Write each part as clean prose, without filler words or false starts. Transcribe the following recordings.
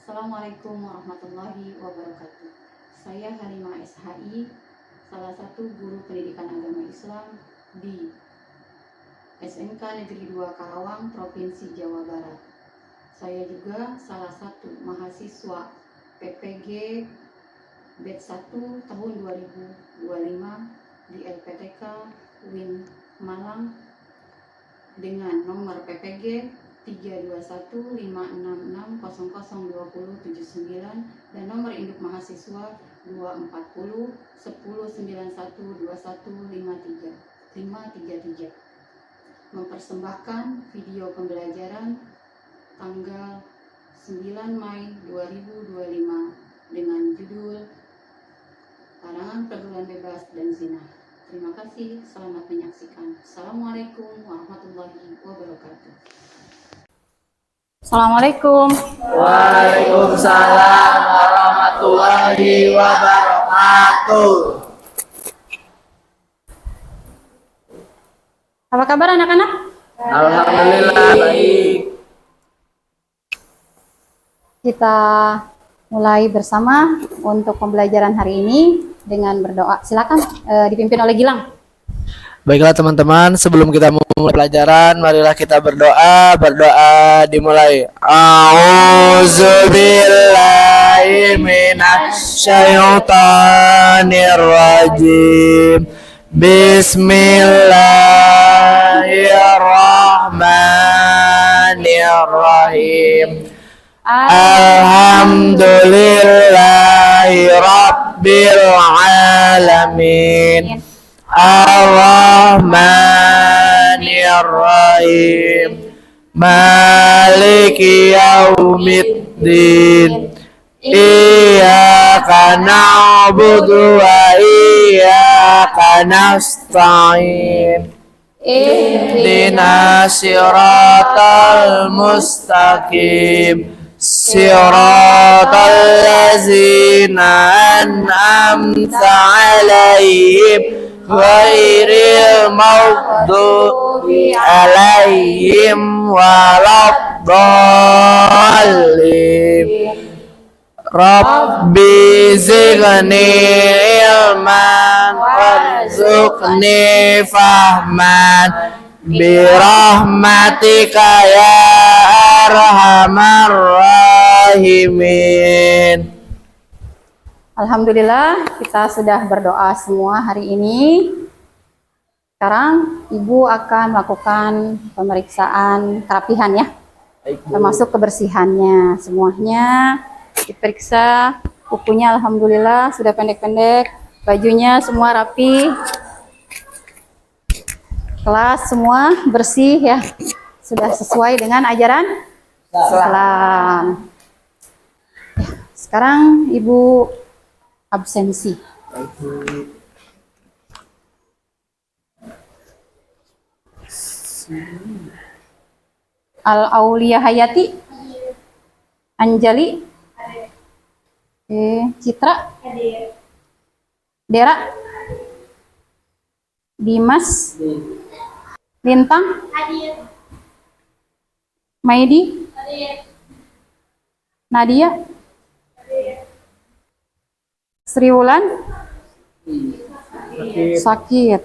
Assalamualaikum warahmatullahi wabarakatuh. Saya Halimah SHI, salah satu guru pendidikan agama Islam di SMK Negeri 2 Karawang, Provinsi Jawa Barat. Saya juga salah satu mahasiswa PPG Batch 1 tahun 2025 di LPTK UIN Malang dengan nomor PPG 32156600079 dan nomor induk mahasiswa 240 10912153 mempersembahkan video pembelajaran tanggal 9 Mei 2025 dengan judul Larangan Pergaulan Bebas dan Zina. Terima kasih, selamat menyaksikan. Assalamualaikum warahmatullahi wabarakatuh. Assalamualaikum. Waalaikumsalam warahmatullahi wabarakatuh. Apa kabar anak-anak? Alhamdulillah baik. Kita mulai bersama untuk pembelajaran hari ini dengan berdoa. Silakan dipimpin oleh Gilang. Baiklah teman-teman, sebelum kita memulai pelajaran, marilah kita berdoa. Berdoa dimulai. A'udzubillahi minasyaitonirrajim. Bismillahirrahmanirrahim. Alhamdulillahi Rabbil Alamin. Ar-Rahmanir-Rahim. Maliki Yaumiddin. Iyyaka na'budu wa iyyaka nasta'in. Ihdinas siratal mustaqim. Siratal ladzina an'amta 'alaihim ghairil maghdubi 'alaihim waladdallin. Rabbi zidni ilman warzuqni fahman birahmatika ya arhamar rahimin. Alhamdulillah, kita sudah berdoa semua hari ini. Sekarang Ibu akan melakukan pemeriksaan kerapihan ya, termasuk kebersihannya. Semuanya diperiksa, kukunya alhamdulillah sudah pendek-pendek, bajunya semua rapi, kelas semua bersih ya, sudah sesuai dengan ajaran Islam. Sekarang Ibu absensi. Al-Aulia Hayati, Anjali, Citra, Dera, Dimas, Lintang, Maidi, Nadia, Sri Wulan, sakit.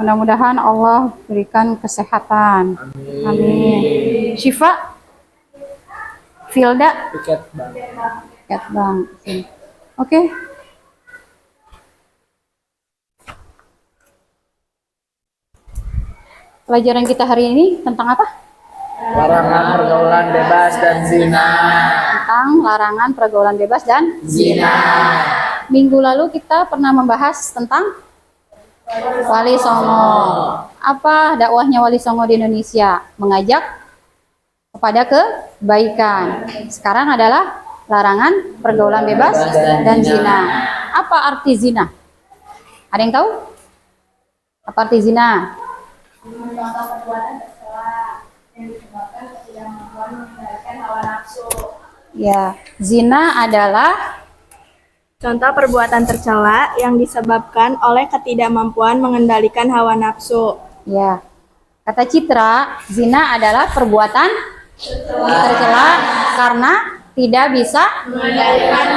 Mudah-mudahan Allah berikan kesehatan. Amin. Syifa, Filda, Ket Bang. Oke. Pelajaran kita hari ini tentang apa? Larangan pergaulan bebas dan zina. Tentang larangan pergaulan bebas dan zina. Minggu lalu kita pernah membahas tentang Wali Songo. Apa dakwahnya Wali Songo di Indonesia? Mengajak kepada kebaikan. Sekarang adalah larangan pergaulan bebas dan zina. Apa arti zina? Ada yang tahu? Apa arti zina? Contoh perbuatan tercela yang disebabkan ketidakmampuan mengendalikan hawa nafsu. Ya, zina adalah Contoh perbuatan tercela yang disebabkan oleh ketidakmampuan mengendalikan hawa nafsu. ya. Kata Citra, zina adalah perbuatan tercela karena tidak bisa mengendalikan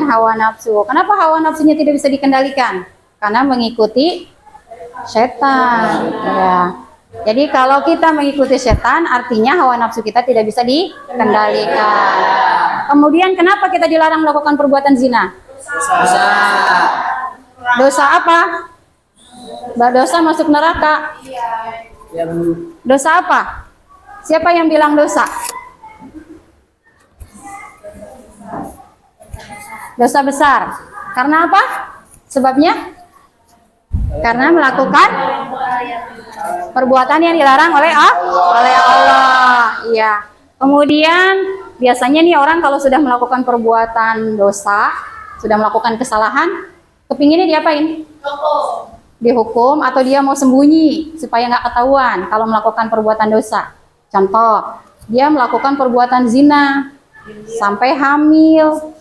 hawa nafsu. Kenapa hawa nafsunya tidak bisa dikendalikan? Karena mengikuti setan. Ya. Jadi kalau kita mengikuti setan, artinya hawa nafsu kita tidak bisa dikendalikan. Kemudian kenapa kita dilarang melakukan perbuatan zina? Dosa apa? Dosa masuk neraka. Dosa apa? Siapa yang bilang dosa? Dosa besar. Karena apa? Sebabnya? Karena melakukan perbuatan yang dilarang oleh Allah. Iya. Kemudian biasanya nih orang kalau sudah melakukan perbuatan dosa, sudah melakukan kesalahan, kepinginnya diapain? Dihukum atau dia mau sembunyi supaya nggak ketahuan kalau melakukan perbuatan dosa. Contoh, dia melakukan perbuatan zina sampai hamil.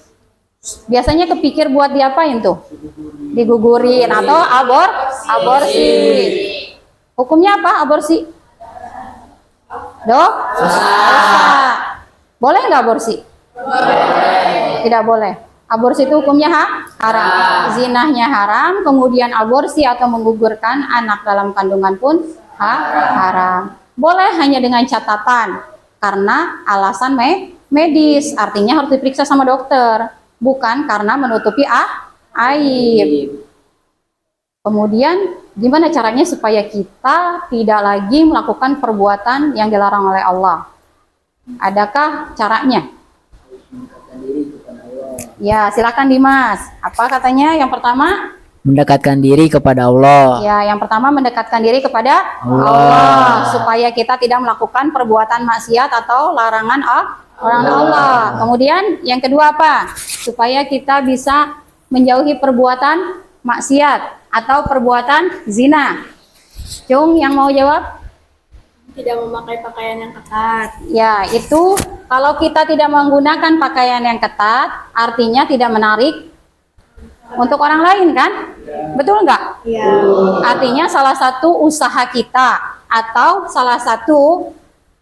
Biasanya kepikir buat diapain tuh? Digugurin atau aborsi. Hukumnya apa aborsi? Dosa. Boleh nggak aborsi? Tidak boleh. Aborsi itu hukumnya haram. Zinahnya haram, kemudian aborsi atau menggugurkan anak dalam kandungan pun haram. Boleh hanya dengan catatan karena alasan medis, artinya harus diperiksa sama dokter, bukan karena menutupi aib. Kemudian gimana caranya supaya kita tidak lagi melakukan perbuatan yang dilarang oleh Allah? Adakah caranya? Ya, silakan Dimas. Apa katanya? Yang pertama? Mendekatkan diri kepada Allah. Ya, yang pertama mendekatkan diri kepada Allah supaya kita tidak melakukan perbuatan maksiat atau larangan Allah. Kemudian yang kedua apa? Supaya kita bisa menjauhi perbuatan maksiat atau perbuatan zina. Cung yang mau jawab? Tidak memakai pakaian yang ketat. Ya, itu kalau kita tidak menggunakan pakaian yang ketat, artinya tidak menarik untuk orang lain kan? Betul nggak? Iya. Artinya salah satu usaha kita atau salah satu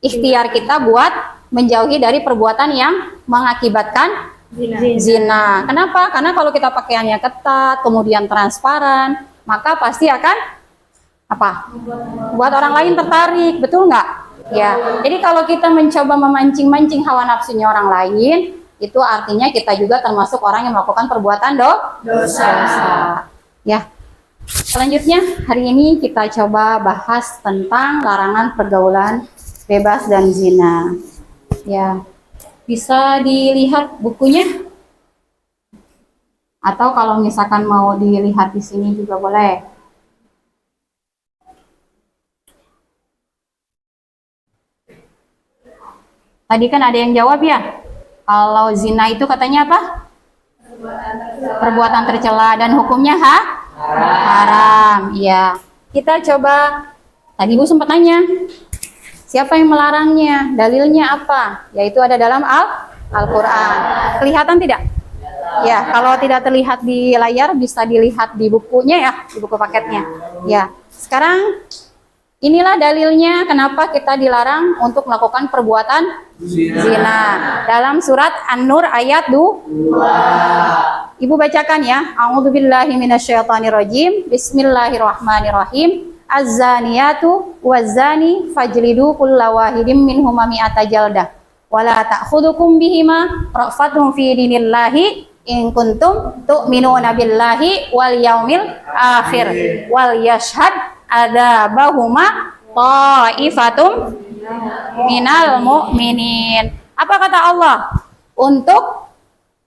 ikhtiar kita buat menjauhi dari perbuatan yang mengakibatkan zina. Kenapa? Karena kalau kita pakaiannya ketat, kemudian transparan, maka pasti akan apa? Buat orang lain tertarik, betul nggak? Ya. Jadi kalau kita mencoba memancing-mancing hawa nafsunya orang lain, itu artinya kita juga termasuk orang yang melakukan perbuatan dosa. Ya. Selanjutnya hari ini kita coba bahas tentang larangan pergaulan bebas dan zina. Ya. Bisa dilihat bukunya? Atau kalau misalkan mau dilihat di sini juga boleh. Tadi kan ada yang jawab ya? Kalau zina itu katanya apa? Perbuatan tercela dan hukumnya haram. Iya. Kita coba, tadi Ibu sempat nanya, siapa yang melarangnya? Dalilnya apa? Yaitu ada dalam Al-Quran. Kelihatan tidak? Ya, kalau tidak terlihat di layar bisa dilihat di bukunya ya, di buku paketnya. Ya, sekarang inilah dalilnya kenapa kita dilarang untuk melakukan perbuatan zina. Dalam surat An-Nur ayat 2. Ibu bacakan ya. A'udzubillahi minasyaitonirrajim. Bismillahirrahmanirrahim. Az-zaniyatu waz-zani fajlidu kulla wahidin minhuma mi'ata jaldah. Wala ta'khudhukum bihima ra'fatun fi dinillahi in kuntum tu'minuna billahi wal yaumil akhir. Wal yashhad adabahuma ta'ifatum minal mu'minin. Apa kata Allah? Untuk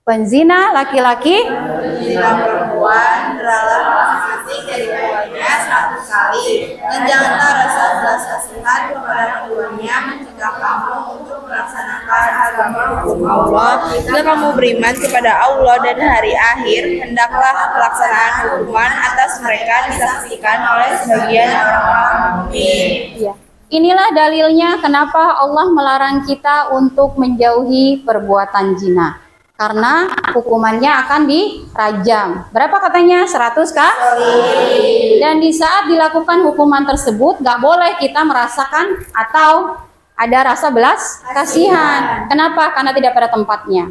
penzina laki-laki, Penzina perempuan beralah masing-masing dari keduanya 100 kali, dan janganlah rasa belas kasihan kepada keduanya mencegah kamu untuk melaksanakan agama hukum Allah. Jika kamu beriman kepada Allah dan hari akhir, hendaklah pelaksanaan hukuman atas mereka disaksikan oleh sebagian orang-orang mukmin. ya. Inilah dalilnya kenapa Allah melarang kita untuk menjauhi perbuatan zina. Karena hukumannya akan dirajam. Berapa katanya? 100 kali. Dan di saat dilakukan hukuman tersebut, gak boleh kita merasakan atau ada rasa belas kasihan. Kenapa? Karena tidak pada tempatnya.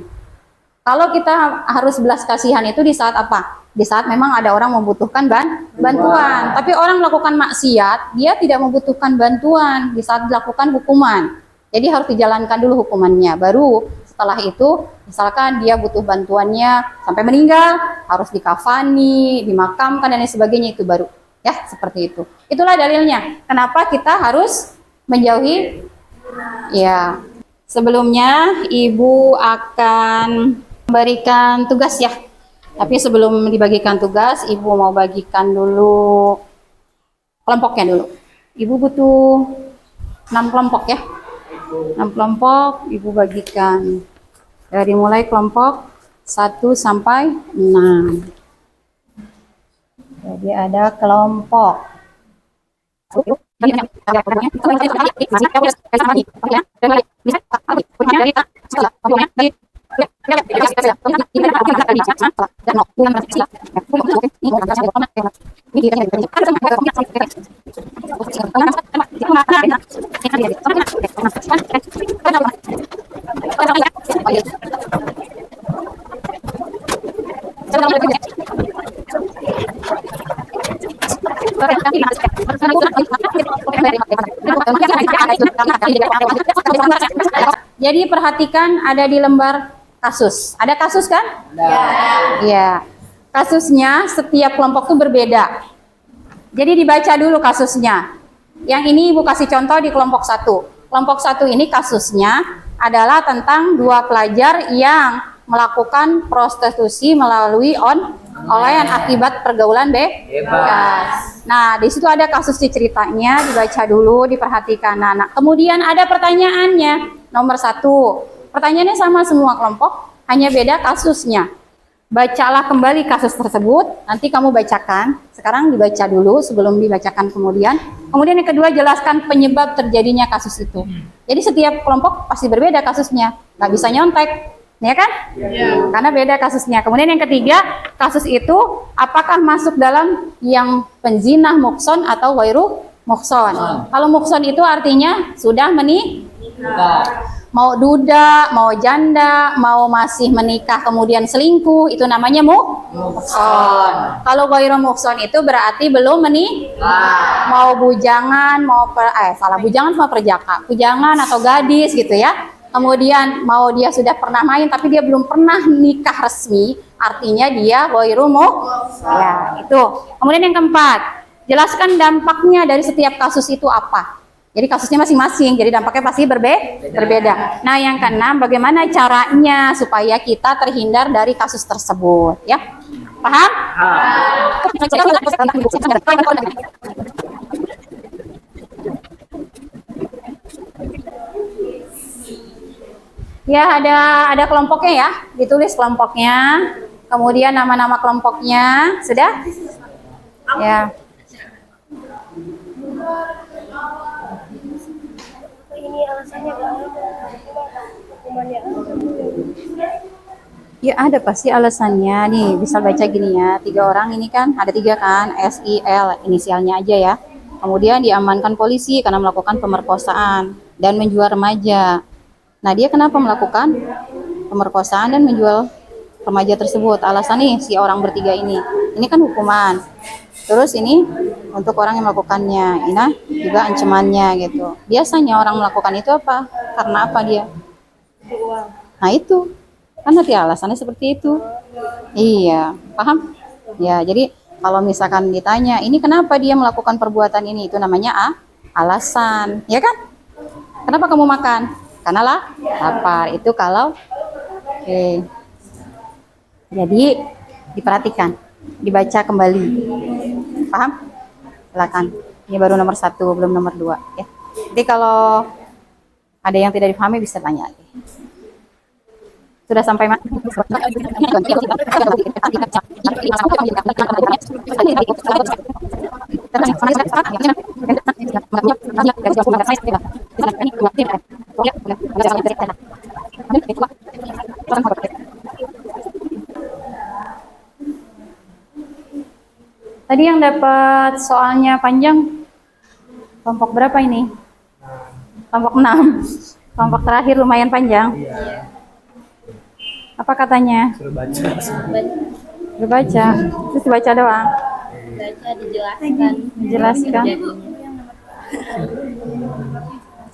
Kalau kita harus belas kasihan itu di saat apa? Di saat memang ada orang membutuhkan bantuan. Tapi orang melakukan maksiat, dia tidak membutuhkan bantuan di saat dilakukan hukuman. Jadi harus dijalankan dulu hukumannya. Baru setelah itu, misalkan dia butuh bantuannya sampai meninggal, harus dikafani, dimakamkan dan lain sebagainya, itu baru. Ya, seperti itu. Itulah dalilnya. Kenapa kita harus menjauhi? Ya, sebelumnya Ibu akan memberikan tugas ya. Tapi sebelum dibagikan tugas, Ibu mau bagikan dulu kelompoknya dulu. Ibu butuh 6 kelompok ya. 6 kelompok Ibu bagikan. Dari mulai kelompok 1 sampai 6. Jadi ada kelompok. Jadi perhatikan ada di lembar kasus. Ada kasus kan? Ya. Kasusnya setiap kelompok itu berbeda. Jadi dibaca dulu kasusnya. Yang ini Ibu kasih contoh di kelompok 1. Kelompok 1 ini kasusnya adalah tentang 2 pelajar yang melakukan prostitusi melalui online akibat pergaulan bebas. Nah, di situ ada kasus ceritanya, dibaca dulu, diperhatikan anak. Kemudian ada pertanyaannya. Nomor 1. Pertanyaannya sama semua kelompok, hanya beda kasusnya. Bacalah kembali kasus tersebut, nanti kamu bacakan. Sekarang dibaca dulu sebelum dibacakan kemudian. Kemudian yang kedua, jelaskan penyebab terjadinya kasus itu. Jadi setiap kelompok pasti berbeda kasusnya, nggak bisa nyontek, ya kan? Karena beda kasusnya. Kemudian yang ketiga, kasus itu apakah masuk dalam yang penzinah muhson atau wairu muhson? Kalau muhson itu artinya sudah menikah. Mau duda, mau janda, mau masih menikah kemudian selingkuh, itu namanya muhson. Kalau ghairu muhson itu berarti belum menikah. Mau bujangan, bujangan sama perjaka. Bujangan atau gadis gitu ya. Kemudian mau dia sudah pernah main tapi dia belum pernah nikah resmi, artinya dia ghairu muhson. Ya, itu. Kemudian yang keempat, jelaskan dampaknya dari setiap kasus itu apa. Jadi kasusnya masing-masing, jadi dampaknya pasti berbeda. Nah, yang keenam, bagaimana caranya supaya kita terhindar dari kasus tersebut, ya? Paham? Ya, ada kelompoknya ya, ditulis kelompoknya, kemudian nama-nama kelompoknya, sudah? Ya. Ini alasannya hukumannya. Ya ada pasti alasannya nih, bisa baca gini ya, 3 orang ini kan, ada 3 kan, SIL, inisialnya aja ya. Kemudian diamankan polisi karena melakukan pemerkosaan dan menjual remaja. Nah, dia kenapa melakukan pemerkosaan dan menjual remaja tersebut? Alasan nih si orang bertiga ini kan hukuman. Terus ini untuk orang yang melakukannya, ini juga ancamannya gitu. Biasanya orang melakukan itu apa? Karena apa dia? Nah itu, kan nanti alasannya seperti itu. Iya, paham? Ya, jadi kalau misalkan ditanya, ini kenapa dia melakukan perbuatan ini? Itu namanya alasan, ya kan? Kenapa kamu makan? Karena lapar. Itu kalau, oke. Jadi diperhatikan, dibaca kembali. Paham? Silakan. Ini baru nomor 1, belum nomor 2 ya. Jadi kalau ada yang tidak dipahami bisa tanya lagi. Sudah sampai mana? Tadi yang dapat soalnya panjang kelompok berapa ini? Kelompok 6. Kelompok terakhir lumayan panjang. Apa katanya? Suruh baca. Dibaca. Terus dibaca doang. Baca dijelaskan. Dijelaskan.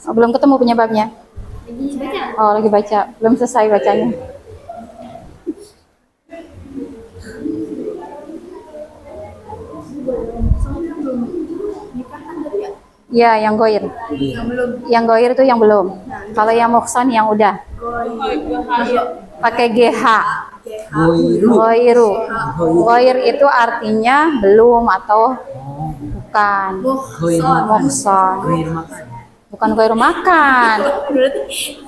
Oh, belum ketemu penyebabnya. Oh, lagi baca. Belum selesai bacanya. Ya, yang goir. Yang goir itu yang belum. Kalau yang muhsan yang udah. Pakai GH. Goiru. Goir itu artinya belum atau bukan. Muhsan. Bukan goir makan.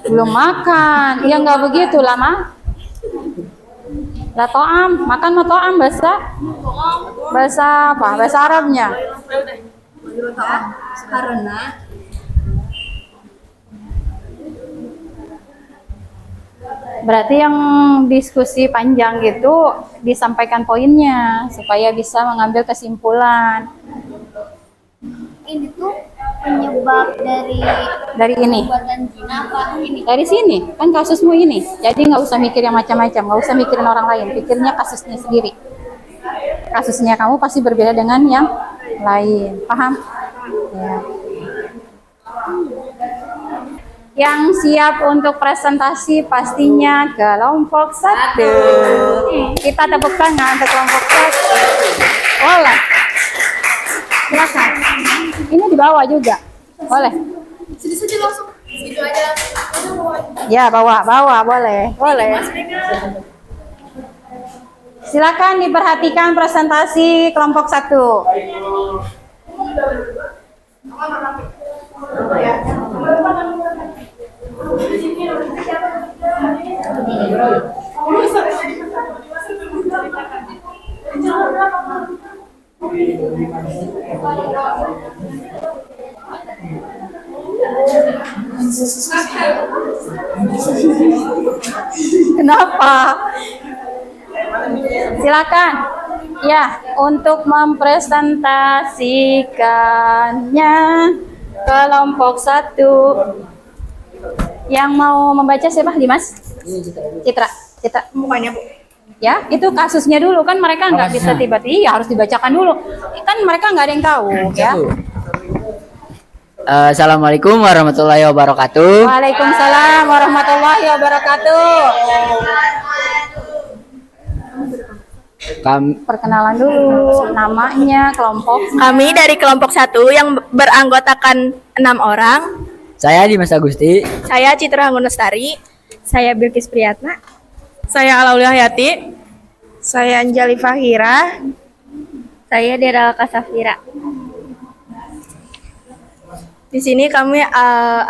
Belum makan. Ya nggak begitu lama. La to'am. Makan ma to'am bahasa apa? Bahasa Arabnya. Karena Berarti yang diskusi panjang gitu disampaikan poinnya supaya bisa mengambil kesimpulan. Ini tuh penyebab dari ini. perbuatan zina apa ini? Dari sini kan kasusmu ini. Jadi nggak usah mikir yang macam-macam, nggak usah mikirin orang lain, pikirnya kasusnya sendiri. Kasusnya kamu pasti berbeda dengan yang lain. Paham? Ya. Yang siap untuk presentasi pastinya kelompok 1. Kita tepuk tangan untuk kelompok 1. Boleh. Silakan. Ini di bawah juga. Boleh. sini saja langsung. Situ aja. Ya, bawa boleh. Boleh. Silakan diperhatikan presentasi kelompok 1. Kenapa? Silakan. Ya, untuk mempresentasikannya kelompok 1. Yang mau membaca siapa, Dimas? Citra. Mukanya, Bu. Ya, itu kasusnya dulu kan mereka nggak bisa tiba-tiba. Iya, harus dibacakan dulu. Kan mereka nggak ada yang tahu, ya. Assalamualaikum warahmatullahi wabarakatuh. Waalaikumsalam warahmatullahi wabarakatuh. Perkenalan dulu, namanya, kelompok. Kami dari kelompok 1 yang beranggotakan 6 orang. Saya Dimas Agusti. Saya Citra Anggunestari. Saya Bilkis Priyatna. Saya Alaulia Hayati. Saya Anjali Fahira. Saya Dera Kasafira. Di sini kami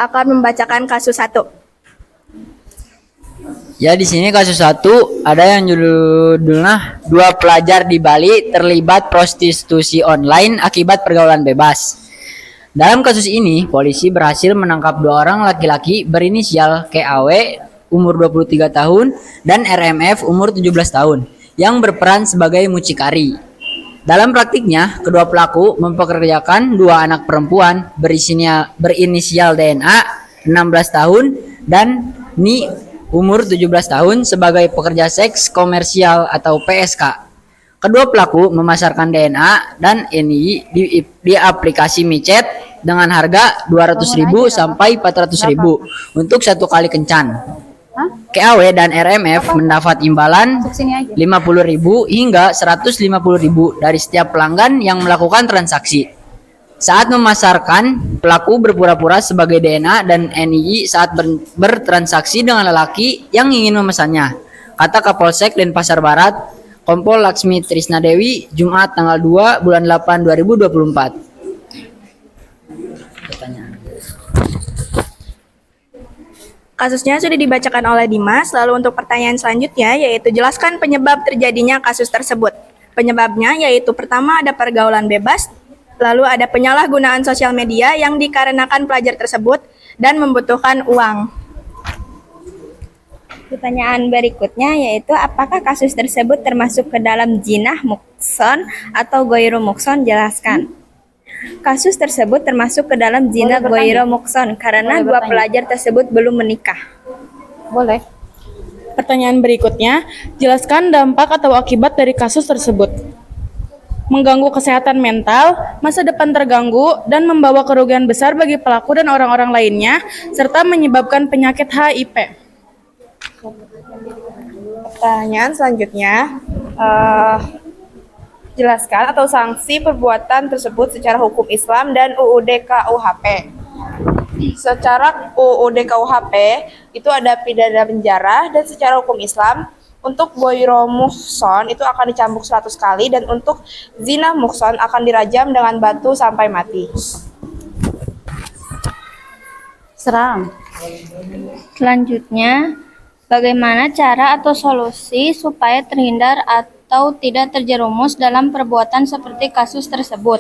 akan membacakan kasus 1. Ya, di sini kasus 1 ada yang judulnya 2 pelajar di Bali terlibat prostitusi online akibat pergaulan bebas. Dalam kasus ini, polisi berhasil menangkap 2 orang laki-laki berinisial KAW umur 23 tahun dan RMF umur 17 tahun yang berperan sebagai mucikari. Dalam praktiknya, kedua pelaku mempekerjakan 2 anak perempuan berinisial DNA 16 tahun dan Ni umur 17 tahun sebagai pekerja seks komersial atau PSK. Kedua pelaku memasarkan DNA dan NI di aplikasi micet dengan harga 200.000 sampai 400.000 untuk 1 kali kencan. KAW dan RMF mendapat imbalan 50.000 hingga 150.000 dari setiap pelanggan yang melakukan transaksi. Saat memasarkan, pelaku berpura-pura sebagai DNA dan NII saat bertransaksi dengan lelaki yang ingin memesannya, kata Kapolsek Denpasar Barat, Kompol Laksmi Trisna Dewi, Jumat tanggal 2 bulan 8 2024. Kasusnya sudah dibacakan oleh Dimas. Lalu untuk pertanyaan selanjutnya yaitu jelaskan penyebab terjadinya kasus tersebut. Penyebabnya yaitu pertama ada pergaulan bebas, lalu ada penyalahgunaan sosial media yang dikarenakan pelajar tersebut dan membutuhkan uang. Pertanyaan berikutnya yaitu apakah kasus tersebut termasuk ke dalam zinah mukson atau goiru mukson? Jelaskan. Kasus tersebut termasuk ke dalam zina Boleh bertanya? Goiro Mukson karena Boleh dua bertanya? pelajar tersebut belum menikah. Boleh. Pertanyaan berikutnya, jelaskan dampak atau akibat dari kasus tersebut. Mengganggu kesehatan mental, masa depan terganggu, dan membawa kerugian besar bagi pelaku dan orang-orang lainnya, serta menyebabkan penyakit HIV. Pertanyaan selanjutnya, jelaskan atau sanksi perbuatan tersebut secara hukum Islam dan UUD KUHP. Secara UUD KUHP itu ada pidana penjara, dan secara hukum Islam untuk Goiro Muhson itu akan dicambuk 100 kali, dan untuk zina muhson akan dirajam dengan batu sampai mati. Seram. Selanjutnya, bagaimana cara atau solusi supaya terhindar atau tidak terjerumus dalam perbuatan seperti kasus tersebut?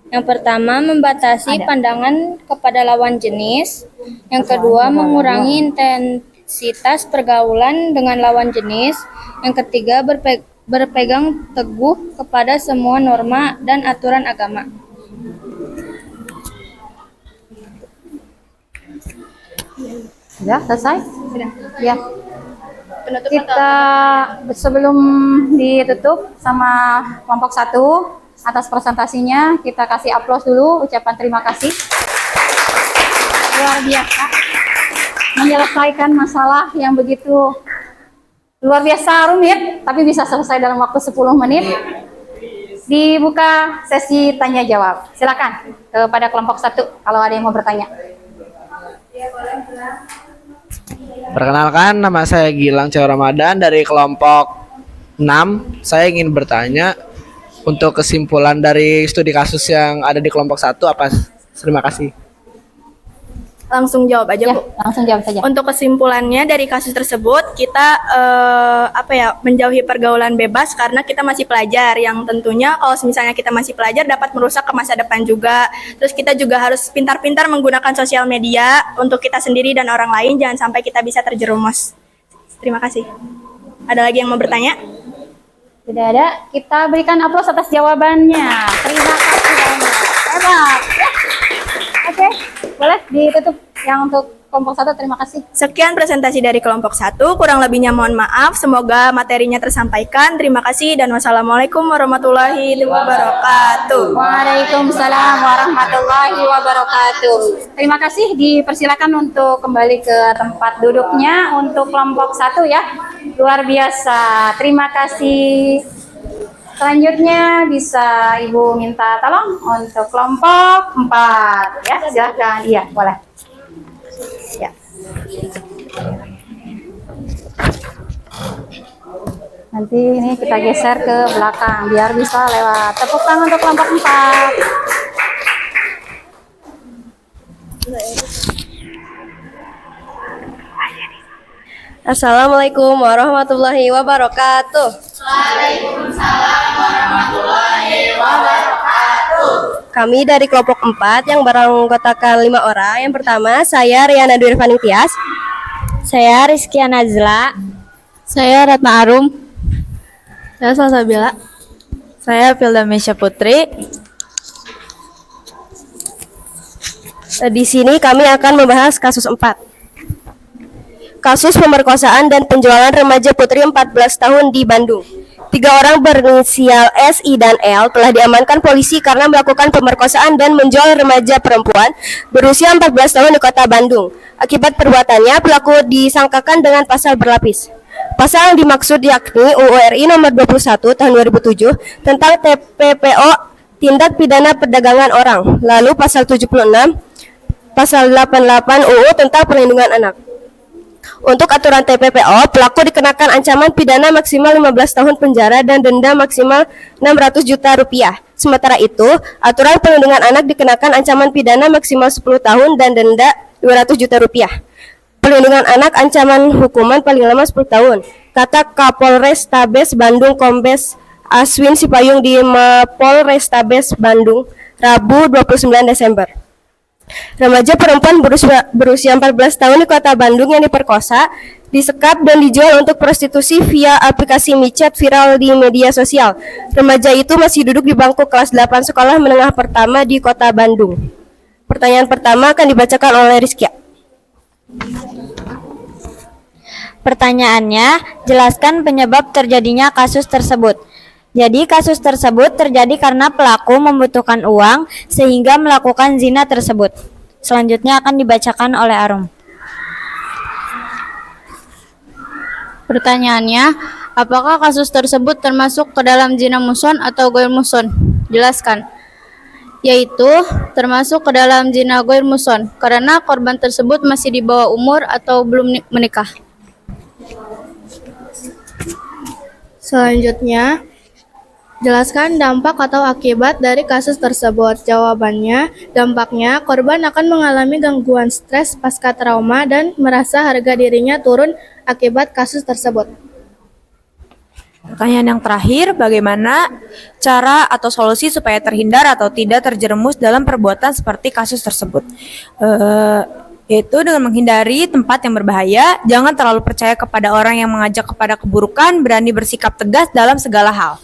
Yang pertama, membatasi pandangan kepada lawan jenis. Yang kedua, mengurangi intensitas pergaulan dengan lawan jenis. Yang ketiga, berpegang teguh kepada semua norma dan aturan agama. Sudah selesai? Sudah. Ya. Penutup Kita sebelum ditutup sama kelompok 1 atas presentasinya, kita kasih aplaus dulu, ucapan terima kasih. Luar biasa. Menyelesaikan masalah yang begitu luar biasa rumit, tapi bisa selesai dalam waktu 10 menit. Dibuka sesi tanya jawab. Silakan kepada kelompok 1 kalau ada yang mau bertanya. Perkenalkan, nama saya Gilang Cahyo Ramadan dari kelompok 6. Saya ingin bertanya untuk kesimpulan dari studi kasus yang ada di kelompok 1 apa? Terima kasih. Langsung jawab aja, Ya, Bu. langsung jawab saja. Untuk kesimpulannya dari kasus tersebut, kita menjauhi pergaulan bebas karena kita masih pelajar, yang tentunya kalau misalnya kita masih pelajar dapat merusak ke masa depan juga. Terus kita juga harus pintar-pintar menggunakan sosial media untuk kita sendiri dan orang lain, jangan sampai kita bisa terjerumus. Terima kasih. Ada lagi yang mau bertanya? Tidak ada, kita berikan aplaus atas jawabannya. Terima kasih banyak. Hebat. Ya. Oke, boleh ditutup yang untuk kelompok 1. Terima kasih. Sekian presentasi dari kelompok 1, kurang lebihnya mohon maaf. Semoga materinya tersampaikan. Terima kasih dan wassalamualaikum warahmatullahi wabarakatuh. Waalaikumsalam warahmatullahi wabarakatuh. Terima kasih, dipersilakan untuk kembali ke tempat duduknya untuk kelompok 1 ya. Luar biasa. Terima kasih. Selanjutnya bisa Ibu minta tolong untuk kelompok 4 ya, silakan. Iya, boleh. Ya. Nanti ini kita geser ke belakang biar bisa lewat. Tepuk tangan untuk kelompok 4. Assalamualaikum warahmatullahi wabarakatuh. Kami dari kelompok 4 yang beranggotakan 5 orang. Yang pertama, saya Riana Dwi Tias. Saya Rizky Nazla. Saya Ratna Arum. Saya Salsabila. Saya Filda Mesya Putri. Di sini kami akan membahas kasus 4. Kasus pemerkosaan dan penjualan remaja putri 14 tahun di Bandung. 3 orang berinisial S, I, dan L telah diamankan polisi karena melakukan pemerkosaan dan menjual remaja perempuan berusia 14 tahun di kota Bandung. Akibat perbuatannya, pelaku disangkakan dengan pasal berlapis. Pasal yang dimaksud yakni UU RI nomor 21 tahun 2007 tentang TPPO, tindak pidana perdagangan orang. Lalu pasal 76, pasal 88 UU tentang perlindungan anak. Untuk aturan TPPO, pelaku dikenakan ancaman pidana maksimal 15 tahun penjara dan denda maksimal 600 juta rupiah. Sementara itu, aturan perlindungan anak dikenakan ancaman pidana maksimal 10 tahun dan denda 200 juta rupiah. Perlindungan anak ancaman hukuman paling lama 10 tahun. Kata Kapolres Tabes Bandung Kombes Aswin Sipayung di Mapol Restabes Bandung, Rabu 29 Desember. Remaja perempuan berusia 14 tahun di Kota Bandung yang diperkosa, disekap dan dijual untuk prostitusi via aplikasi micet viral di media sosial. Remaja itu masih duduk di bangku kelas 8 sekolah menengah pertama di Kota Bandung. Pertanyaan pertama akan dibacakan oleh Rizkia. Pertanyaannya, jelaskan penyebab terjadinya kasus tersebut. Jadi kasus tersebut terjadi karena pelaku membutuhkan uang sehingga melakukan zina tersebut. Selanjutnya akan dibacakan oleh Arum. Pertanyaannya, apakah kasus tersebut termasuk ke dalam zina muhson atau goir muhson? Jelaskan. Yaitu termasuk ke dalam zina goir muhson karena korban tersebut masih di bawah umur atau belum menikah. Selanjutnya, jelaskan dampak atau akibat dari kasus tersebut. Jawabannya, dampaknya korban akan mengalami gangguan stres pasca trauma dan merasa harga dirinya turun akibat kasus tersebut. Pertanyaan yang terakhir, bagaimana cara atau solusi supaya terhindar atau tidak terjerumus dalam perbuatan seperti kasus tersebut? Yaitu dengan menghindari tempat yang berbahaya, jangan terlalu percaya kepada orang yang mengajak kepada keburukan, berani bersikap tegas dalam segala hal.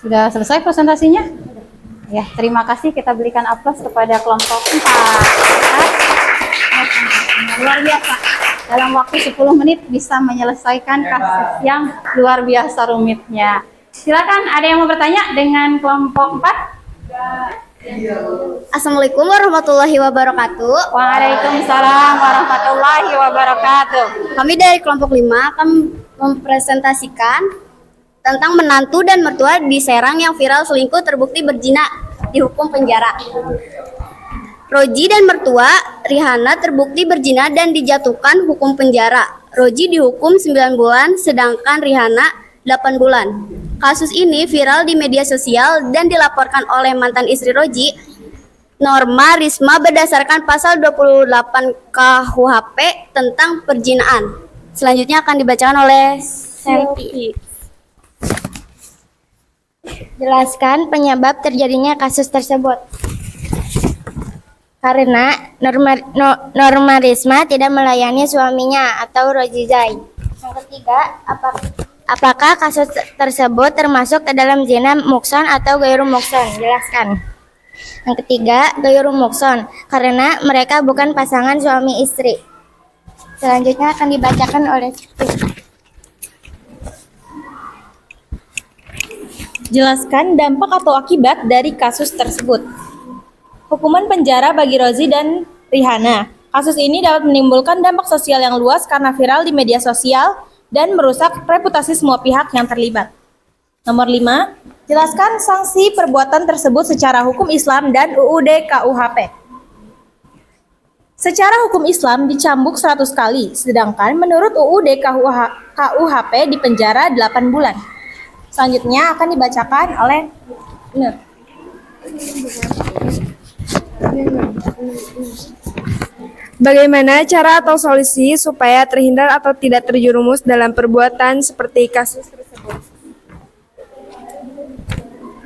Sudah selesai presentasinya? Ya, terima kasih. Kita berikan aplaus kepada kelompok 4. Luar biasa. Dalam waktu 10 menit bisa menyelesaikan kasus yang luar biasa rumitnya. Silakan, ada yang mau bertanya dengan kelompok 4? Assalamualaikum warahmatullahi wabarakatuh. Waalaikumsalam warahmatullahi wabarakatuh. Kami dari kelompok 5 akan mempresentasikan tentang menantu dan mertua di Serang yang viral selingkuh terbukti berzina dihukum penjara. Roji dan mertua Rihanna terbukti berzina dan dijatuhkan hukum penjara. Roji dihukum 9 bulan sedangkan Rihanna 8 bulan. Kasus ini viral di media sosial dan dilaporkan oleh mantan istri Roji, Norma Risma, berdasarkan pasal 28 KUHP tentang perzinahan. Selanjutnya akan dibacakan oleh Selvi. Jelaskan penyebab terjadinya kasus tersebut. Karena Norma Risma tidak melayani suaminya atau Roji Zai. Yang ketiga, apakah kasus tersebut termasuk ke dalam zina muhson atau gairu muhson? Jelaskan. Yang ketiga, gairu muhson karena mereka bukan pasangan suami istri. Selanjutnya akan dibacakan oleh Jelaskan dampak atau akibat dari kasus tersebut. Hukuman penjara bagi Rozi dan Rihanna. Kasus ini dapat menimbulkan dampak sosial yang luas karena viral di media sosial dan merusak reputasi semua pihak yang terlibat. Nomor 5, jelaskan sanksi perbuatan tersebut secara hukum Islam dan UUD KUHP. Secara hukum Islam dicambuk 100 kali, sedangkan menurut UUD KUHP dipenjara 8 bulan. Selanjutnya akan dibacakan oleh Nur. Bagaimana cara atau solusi supaya terhindar atau tidak terjerumus dalam perbuatan seperti kasus tersebut?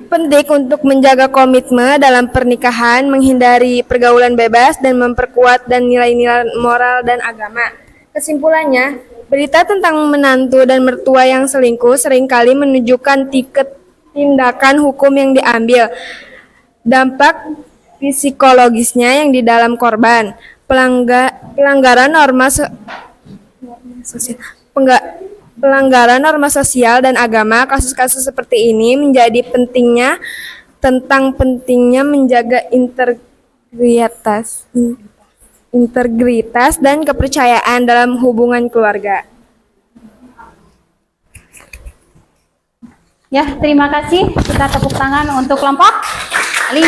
Penting untuk menjaga komitmen dalam pernikahan, menghindari pergaulan bebas, dan memperkuat dan nilai-nilai moral dan agama. Kesimpulannya, berita tentang menantu dan mertua yang selingkuh seringkali menunjukkan tindakan hukum yang diambil, dampak psikologisnya yang di dalam korban, pelanggaran norma sosial dan agama. Kasus-kasus seperti ini menjadi pentingnya menjaga integritas dan kepercayaan dalam hubungan keluarga. Ya, terima kasih. Kita tepuk tangan untuk kelompok 5.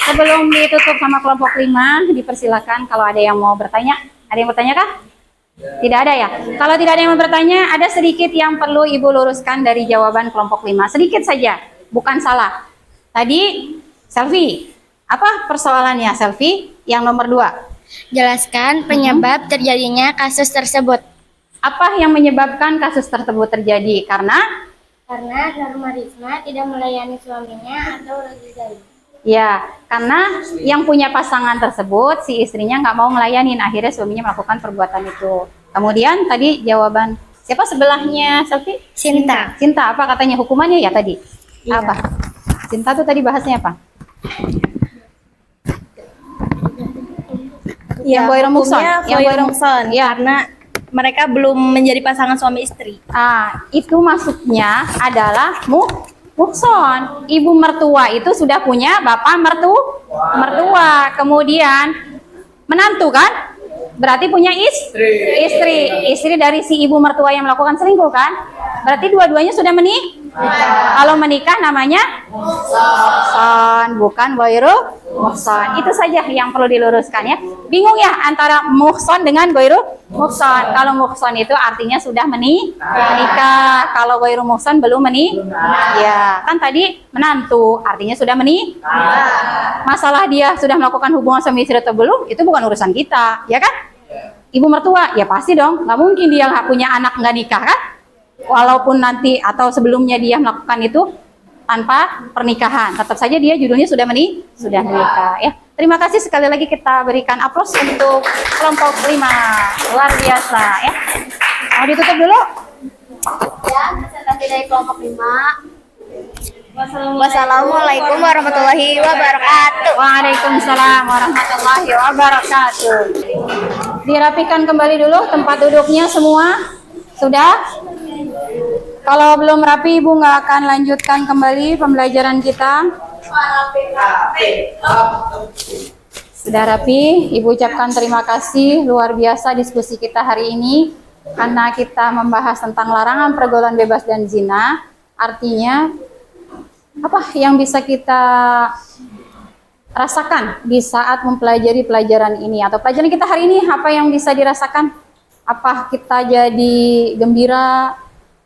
Sebelum ditutup sama kelompok 5, dipersilakan kalau ada yang mau bertanya. Ada yang bertanya kah? Tidak ada ya? Kalau tidak ada yang mau bertanya, ada sedikit yang perlu Ibu luruskan dari jawaban kelompok 5. Sedikit saja, bukan salah. Tadi, Selvi, apa persoalannya, Selvi? Yang nomor 2. Jelaskan penyebab terjadinya kasus tersebut. Apa yang menyebabkan kasus tersebut terjadi? Karena Karena Risma tidak melayani suaminya atau lebih dari. ya, karena yang punya pasangan tersebut, si istrinya nggak mau ngelayanin, akhirnya suaminya melakukan perbuatan itu. Kemudian tadi jawaban siapa sebelahnya, Selfie? Cinta. Cinta, apa katanya hukumannya ya tadi? Apa? Cinta tuh tadi bahasnya apa? Ya, Ghairu muhsan. hukumnya Yang ghairu ghairu- muhsan, ya. karena mereka belum menjadi pasangan suami istri. Itu maksudnya adalah muhson. Ibu mertua itu sudah punya bapak mertua. Kemudian menantu kan? Berarti punya istri dari si ibu mertua yang melakukan selingkuh kan? Berarti dua-duanya sudah menikah. Kalau menikah namanya muhson, bukan ghairu muhson. Itu saja yang perlu diluruskan ya. Bingung ya antara muhson dengan ghairu muhson. Kalau muhson itu artinya sudah menikah. Kalau ghairu muhson belum menikah. Ya, kan tadi menantu artinya sudah menikah. Masalah dia sudah melakukan hubungan suami istri atau belum, itu bukan urusan kita, ya kan? Ibu mertua, ya pasti dong, nggak mungkin dia nggak punya anak nggak nikah kan? Walaupun nanti atau sebelumnya dia melakukan itu tanpa pernikahan, tetap saja dia judulnya sudah menikah ya. Terima kasih sekali lagi, kita berikan aplaus untuk kelompok 5. Luar biasa ya. Mau ditutup dulu? Ya, presentasi dari kelompok 5. Wassalamualaikum warahmatullahi wabarakatuh. Waalaikumsalam warahmatullahi wabarakatuh. Dirapikan kembali dulu tempat duduknya semua. Sudah? Kalau belum rapi, Ibu nggak akan lanjutkan kembali pembelajaran kita. Sudah rapi, Ibu ucapkan terima kasih. Luar biasa diskusi kita hari ini. Karena kita membahas tentang larangan pergaulan bebas dan zina. Artinya, apa yang bisa kita rasakan di saat mempelajari pelajaran ini? Atau pelajaran kita hari ini, apa yang bisa dirasakan? Apa kita jadi gembira,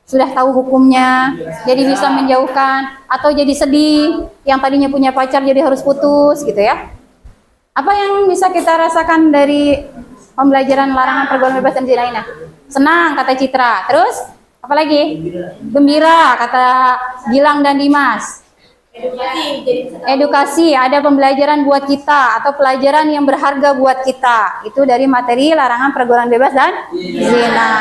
sudah tahu hukumnya, jadi bisa menjauhkan, atau jadi sedih, yang tadinya punya pacar jadi harus putus gitu ya? Apa yang bisa kita rasakan dari pembelajaran larangan pergaulan bebas dan zina ini? Senang kata Citra, terus apa lagi? Gembira kata Gilang dan Dimas. Edukasi, ada pembelajaran buat kita atau pelajaran yang berharga buat kita. Itu dari materi larangan pergaulan bebas dan zina.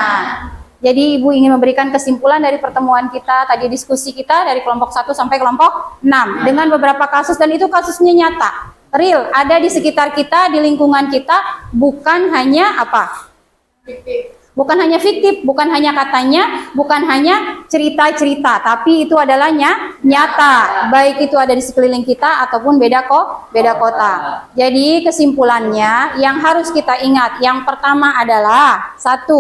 Jadi Ibu ingin memberikan kesimpulan dari pertemuan kita, tadi diskusi kita dari kelompok 1 sampai kelompok 6 dengan beberapa kasus, dan itu kasusnya nyata, real, ada di sekitar kita, di lingkungan kita, bukan hanya apa? Bukan hanya fiktif, bukan hanya katanya, bukan hanya cerita-cerita, tapi itu adalah nyata, baik itu ada di sekeliling kita ataupun beda kota. Jadi kesimpulannya yang harus kita ingat, yang pertama adalah 1,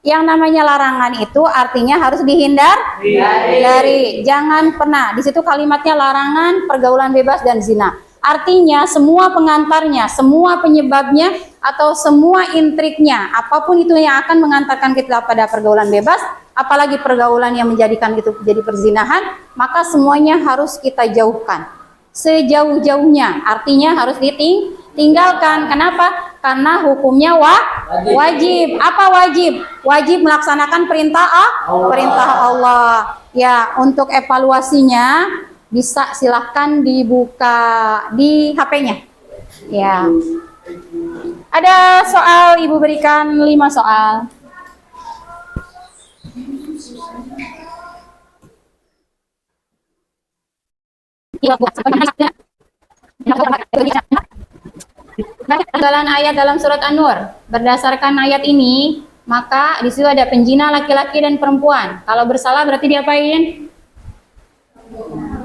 yang namanya larangan itu artinya harus dihindari. Jangan pernah, di situ kalimatnya larangan pergaulan bebas dan zina. Artinya semua pengantarnya, semua penyebabnya, atau semua intriknya, apapun itu yang akan mengantarkan kita pada pergaulan bebas, apalagi pergaulan yang menjadikan itu jadi perzinahan, maka semuanya harus kita jauhkan. Sejauh-jauhnya, artinya harus ditinggalkan. Kenapa? Karena hukumnya wajib. Apa wajib? Wajib melaksanakan perintah Allah. Ya, untuk evaluasinya bisa silahkan dibuka di HP-nya. Ya. Ada soal, Ibu berikan 5 soal. Dalam ayat dalam surat An-Nur, berdasarkan ayat ini, maka di situ ada penjina laki-laki dan perempuan. Kalau bersalah berarti diapain?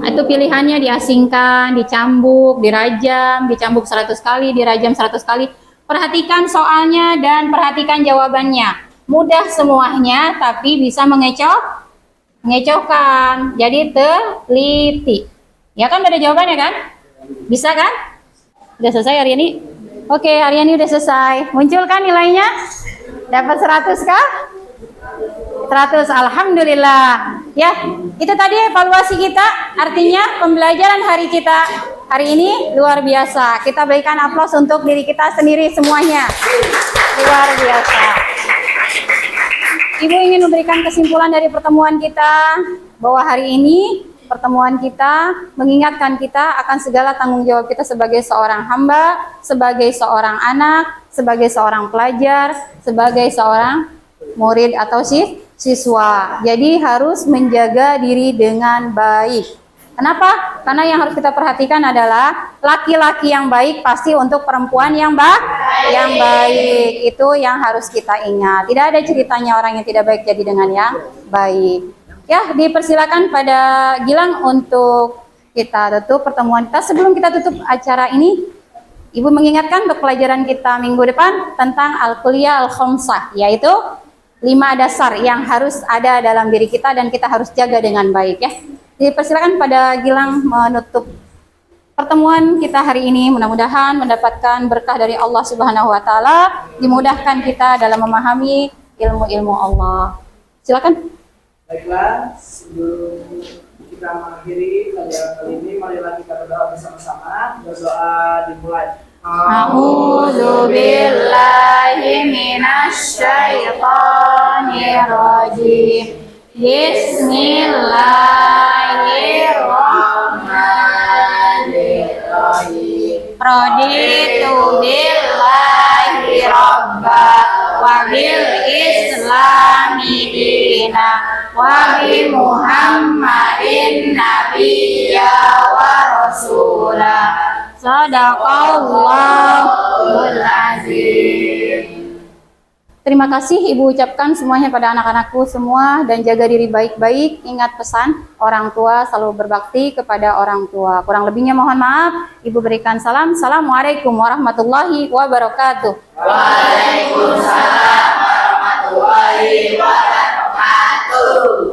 Itu pilihannya diasingkan, dicambuk, dirajam, dicambuk 100 kali, dirajam 100 kali. Perhatikan soalnya dan perhatikan jawabannya. Mudah semuanya, tapi bisa mengecohkan. Jadi teliti. Ya kan, ada jawabannya kan? Bisa kan? Udah selesai hari ini? Oke, hari ini udah selesai. Muncul kan nilainya? Dapat 100 kah? 100, alhamdulillah. Ya, itu tadi evaluasi kita. Artinya pembelajaran hari kita hari ini luar biasa. Kita berikan aplaus untuk diri kita sendiri semuanya. Luar biasa. Ibu ingin memberikan kesimpulan dari pertemuan kita bahwa hari ini pertemuan kita mengingatkan kita akan segala tanggung jawab kita sebagai seorang hamba, sebagai seorang anak, sebagai seorang pelajar, sebagai seorang murid atau siswa. Jadi harus menjaga diri dengan baik. Kenapa? Karena yang harus kita perhatikan adalah laki-laki yang baik pasti untuk perempuan yang baik. Itu yang harus kita ingat. Tidak ada ceritanya orang yang tidak baik jadi dengan yang baik. Ya, dipersilakan pada Gilang untuk kita tutup pertemuan kita. Sebelum kita tutup acara ini, Ibu mengingatkan untuk pelajaran kita minggu depan tentang Al-Kuliah Al-Khamsah, yaitu 5 dasar yang harus ada dalam diri kita dan kita harus jaga dengan baik ya. Dipersilakan pada Gilang menutup pertemuan kita hari ini. Mudah-mudahan mendapatkan berkah dari Allah Subhanahu wa taala, dimudahkan kita dalam memahami ilmu-ilmu Allah. Silakan. Baiklah, sebelum kita mengakhiri pelajaran kali ini, marilah kita berdoa bersama-sama. Berdoa dimulai. A'udzu billahi minasyaitonir rajim. Bismillahirrahmanirrahim. Raditu billahi rabba wa bil islami dina wa bi Muhammadin nabiyya wa rasula. Sadaqallahul azim. Terima kasih Ibu ucapkan semuanya pada anak-anakku semua dan jaga diri baik-baik. Ingat pesan orang tua selalu berbakti kepada orang tua. Kurang lebihnya mohon maaf. Ibu berikan salam. Assalamualaikum warahmatullahi wabarakatuh. Waalaikumsalam warahmatullahi wabarakatuh.